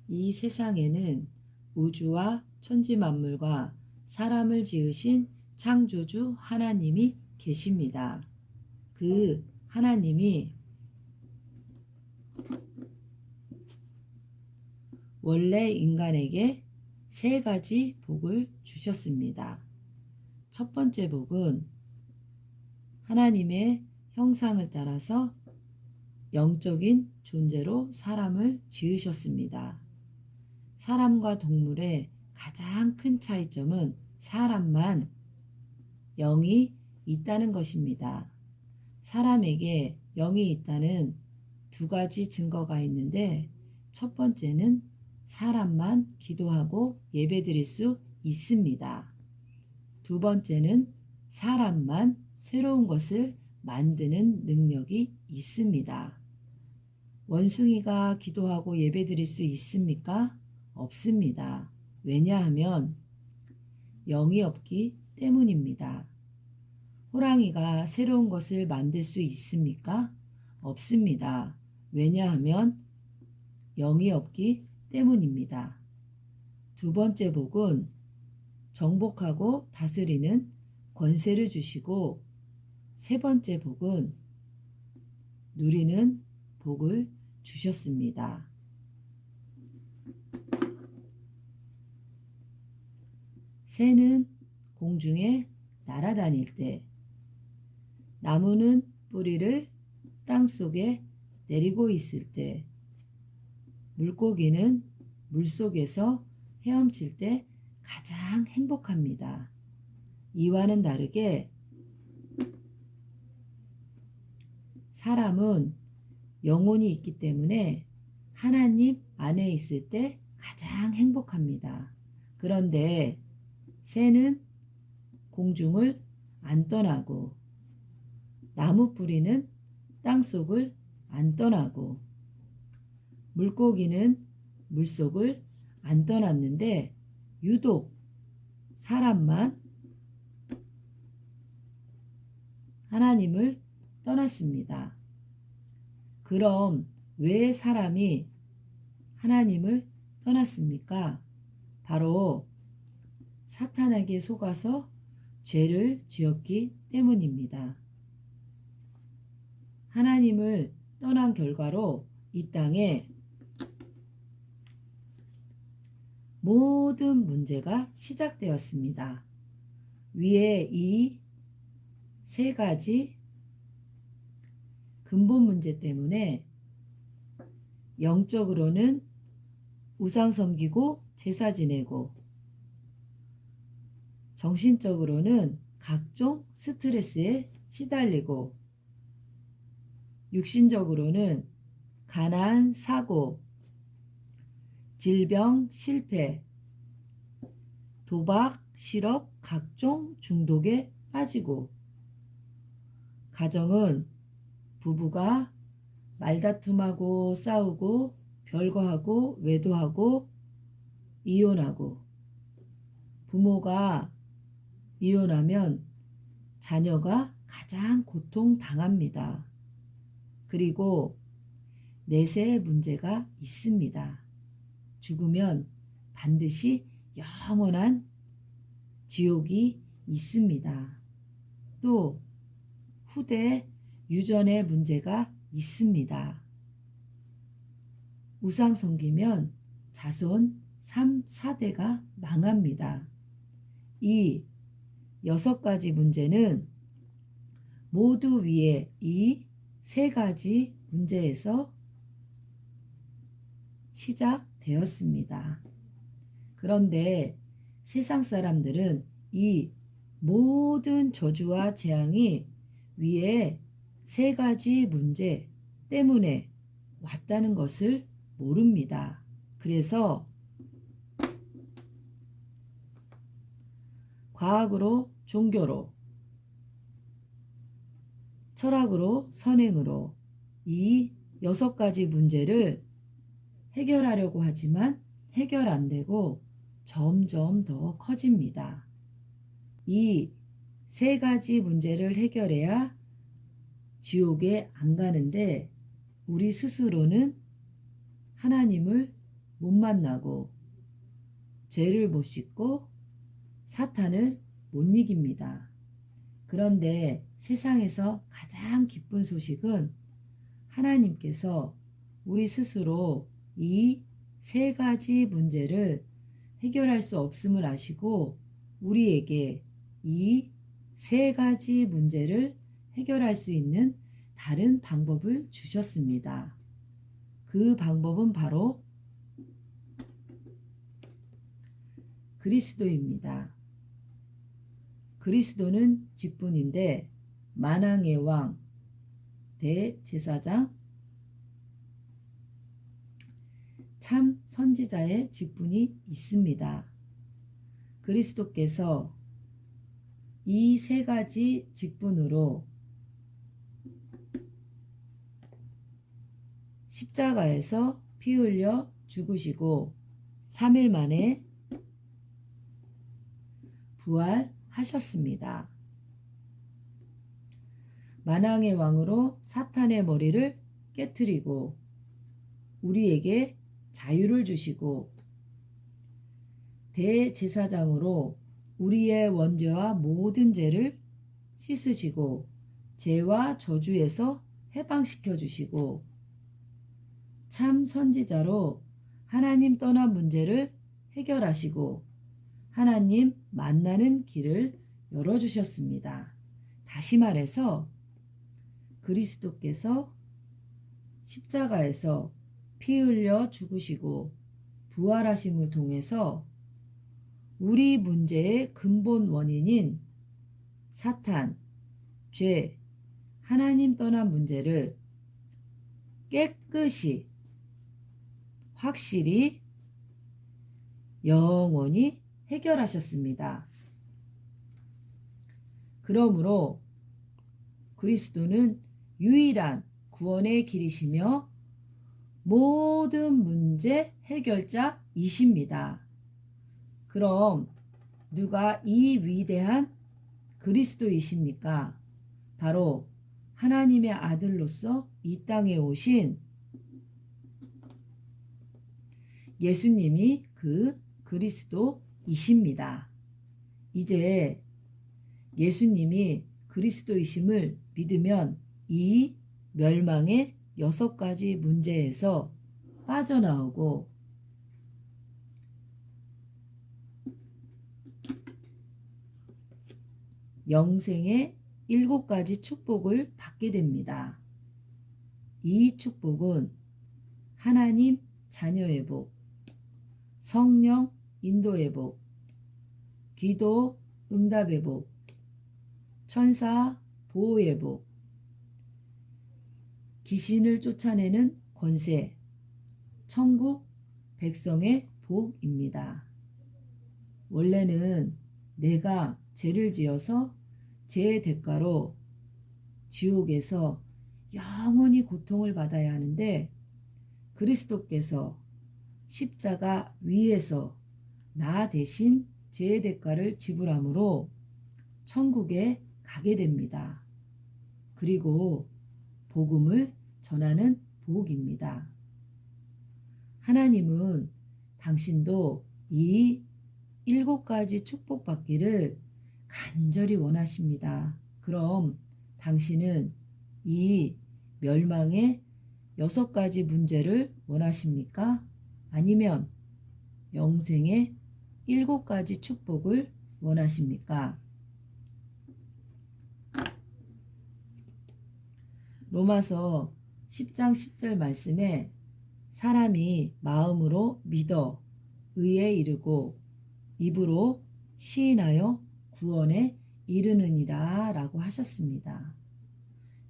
이 세상에는 우주와 천지 만물과 사람을 지으신 창조주 하나님이 계십니다. 그 하나님이 원래 인간에게 세 가지 복을 주셨습니다. 첫 번째 복은 하나님의 형상을 따라서 영적인 존재로 사람을 지으셨습니다. 사람과 동물의 가장 큰 차이점은 사람만 영이 있다는 것입니다. 사람에게 영이 있다는 두 가지 증거가 있는데, 첫 번째는 사람만 기도하고 예배드릴 수 있습니다. 두 번째는 사람만 새로운 것을 만드는 능력이 있습니다. 원숭이가 기도하고 예배드릴 수 있습니까? 없습니다. 왜냐하면 영이 없기 때문입니다. 호랑이가 새로운 것을 만들 수 있습니까? 없습니다. 왜냐하면 영이 없기 때문입니다. 두 번째 복은 정복하고 다스리는 권세를 주시고, 세 번째 복은 누리는 복을 주셨습니다. 새는 공중에 날아다닐 때, 나무는 뿌리를 땅속에 내리고 있을 때, 물고기는 물속에서 헤엄칠 때 가장 행복합니다. 이와는 다르게 사람은 영혼이 있기 때문에 하나님 안에 있을 때 가장 행복합니다. 그런데 새는 공중을 안 떠나고, 나무 뿌리는 땅속을 안 떠나고, 물고기는 물속을 안 떠났는데 유독 사람만 하나님을 떠났습니다. 그럼 왜 사람이 하나님을 떠났습니까? 바로 사탄에게 속아서 죄를 지었기 때문입니다. 하나님을 떠난 결과로 이 땅에 모든 문제가 시작되었습니다. 위에 이 세 가지 근본 문제 때문에 영적으로는 우상 섬기고 제사 지내고, 정신적으로는 각종 스트레스에 시달리고, 육신적으로는 가난, 사고, 질병, 실패, 도박, 실업, 각종 중독에 빠지고, 가정은 부부가 말다툼하고 싸우고 별거하고 외도하고 이혼하고, 부모가 이혼하면 자녀가 가장 고통당합니다. 그리고 내세의 문제가 있습니다. 죽으면 반드시 영원한 지옥이 있습니다. 또 후대 유전의 문제가 있습니다. 우상 섬기면 자손 3, 4대가 망합니다. 이 6가지 문제는 모두 위에 이 3가지 문제에서 시작되었습니다. 그런데 세상 사람들은 이 모든 저주와 재앙이 위에 3가지 문제 때문에 왔다는 것을 모릅니다. 그래서 과학으로, 종교로, 철학으로, 선행으로 이 6가지 문제를 해결하려고 하지만 해결 안 되고 점점 더 커집니다. 이 3가지 문제를 해결해야 지옥에 안 가는데, 우리 스스로는 하나님을 못 만나고 죄를 못 씻고 사탄을 못 이깁니다. 그런데 세상에서 가장 기쁜 소식은 하나님께서 우리 스스로 이 세 가지 문제를 해결할 수 없음을 아시고 우리에게 이 세 가지 문제를 해결할 수 있는 다른 방법을 주셨습니다. 그 방법은 바로 그리스도입니다. 그리스도는 직분인데 만왕의 왕, 대제사장, 참 선지자의 직분이 있습니다. 그리스도께서 이 세 가지 직분으로 십자가에서 피 흘려 죽으시고 3일 만에 부활하셨습니다. 만왕의 왕으로 사탄의 머리를 깨트리고 우리에게 자유를 주시고 대제사장으로 우리의 원죄와 모든 죄를 씻으시고 죄와 저주에서 해방시켜 주시고 참 선지자로 하나님 떠난 문제를 해결하시고 하나님 만나는 길을 열어주셨습니다. 다시 말해서 그리스도께서 십자가에서 피 흘려 죽으시고 부활하심을 통해서 우리 문제의 근본 원인인 사탄, 죄, 하나님 떠난 문제를 깨끗이 확실히 영원히 해결하셨습니다. 그러므로 그리스도는 유일한 구원의 길이시며 모든 문제 해결자이십니다. 그럼 누가 이 위대한 그리스도이십니까? 바로 하나님의 아들로서 이 땅에 오신 예수님이 그 그리스도이십니다. 이제 예수님이 그리스도이심을 믿으면 이 멸망의 6가지 문제에서 빠져나오고 영생의 7가지 축복을 받게 됩니다. 이 축복은 하나님 자녀의 복, 성령 인도의 복, 기도 응답의 복, 천사 보호의 복, 귀신을 쫓아내는 권세, 천국 백성의 복입니다. 원래는 내가 죄를 지어서 죄의 대가로 지옥에서 영원히 고통을 받아야 하는데 그리스도께서 십자가 위에서 나 대신 죄의 대가를 지불함으로 천국에 가게 됩니다. 그리고 복음을 전하는 복입니다. 하나님은 당신도 이 7가지 축복받기를 간절히 원하십니다. 그럼 당신은 이 멸망의 6가지 문제를 원하십니까? 아니면 영생의 7가지 축복을 원하십니까? 로마서 10장 10절 말씀에 사람이 마음으로 믿어 의에 이르고 입으로 시인하여 구원에 이르느니라 라고 하셨습니다.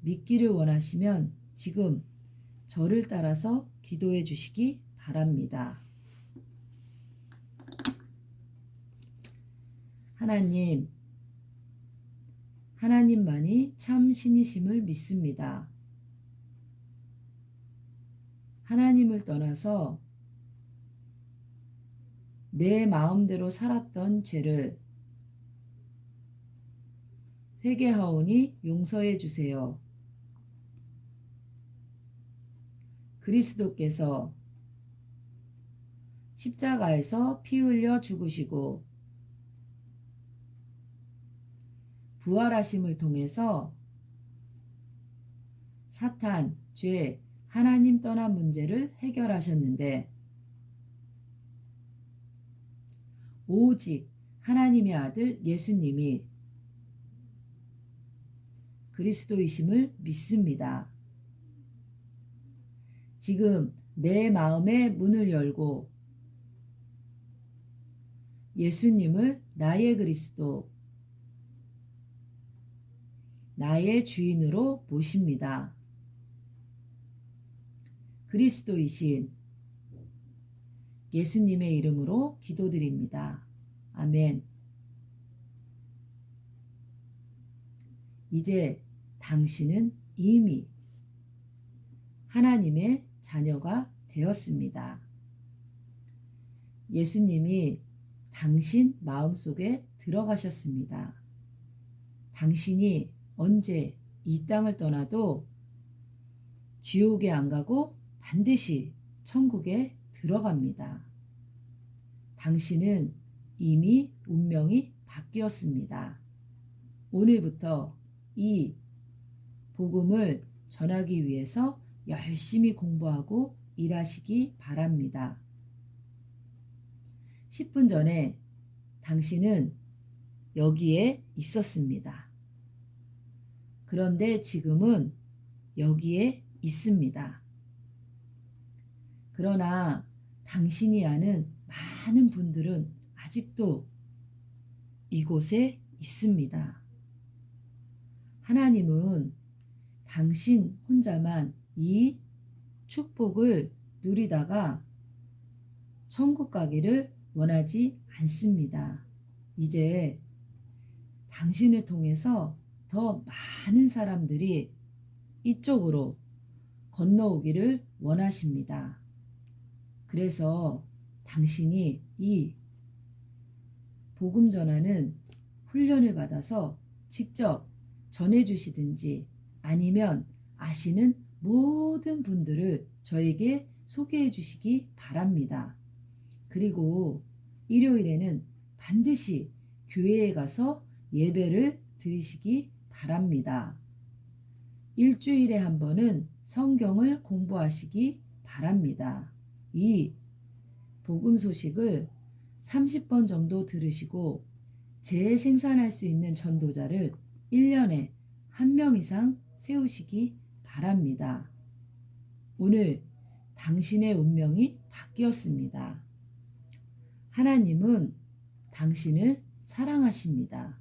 믿기를 원하시면 지금 저를 따라서 기도해 주시기 바랍니다. 하나님, 하나님만이 참 신이심을 믿습니다. 하나님을 떠나서 내 마음대로 살았던 죄를 회개하오니 용서해 주세요. 그리스도께서 십자가에서 피 흘려 죽으시고 부활하심을 통해서 사탄, 죄, 하나님 떠난 문제를 해결하셨는데 오직 하나님의 아들 예수님이 그리스도이심을 믿습니다. 지금 내 마음의 문을 열고 예수님을 나의 그리스도, 나의 주인으로 모십니다. 그리스도이신 예수님의 이름으로 기도드립니다. 아멘. 이제 당신은 이미 하나님의 자녀가 되었습니다. 예수님이 당신 마음속에 들어가셨습니다. 당신이 언제 이 땅을 떠나도 지옥에 안 가고 반드시 천국에 들어갑니다. 당신은 이미 운명이 바뀌었습니다. 오늘부터 이 복음을 전하기 위해서 열심히 공부하고 일하시기 바랍니다. 10분 전에 당신은 여기에 있었습니다. 그런데 지금은 여기에 있습니다. 그러나 당신이 아는 많은 분들은 아직도 이곳에 있습니다. 하나님은 당신 혼자만 이 축복을 누리다가 천국 가기를 원하지 않습니다. 이제 당신을 통해서 더 많은 사람들이 이쪽으로 건너오기를 원하십니다. 그래서 당신이 이 복음 전하는 훈련을 받아서 직접 전해주시든지 아니면 아시는 모든 분들을 저에게 소개해 주시기 바랍니다. 그리고 일요일에는 반드시 교회에 가서 예배를 드리시기 바랍니다. 일주일에 한 번은 성경을 공부하시기 바랍니다. 이 복음 소식을 30번 정도 들으시고 재생산할 수 있는 전도자를 1년에 1명 이상 세우시기 바랍니다. 오늘 당신의 운명이 바뀌었습니다. 하나님은 당신을 사랑하십니다.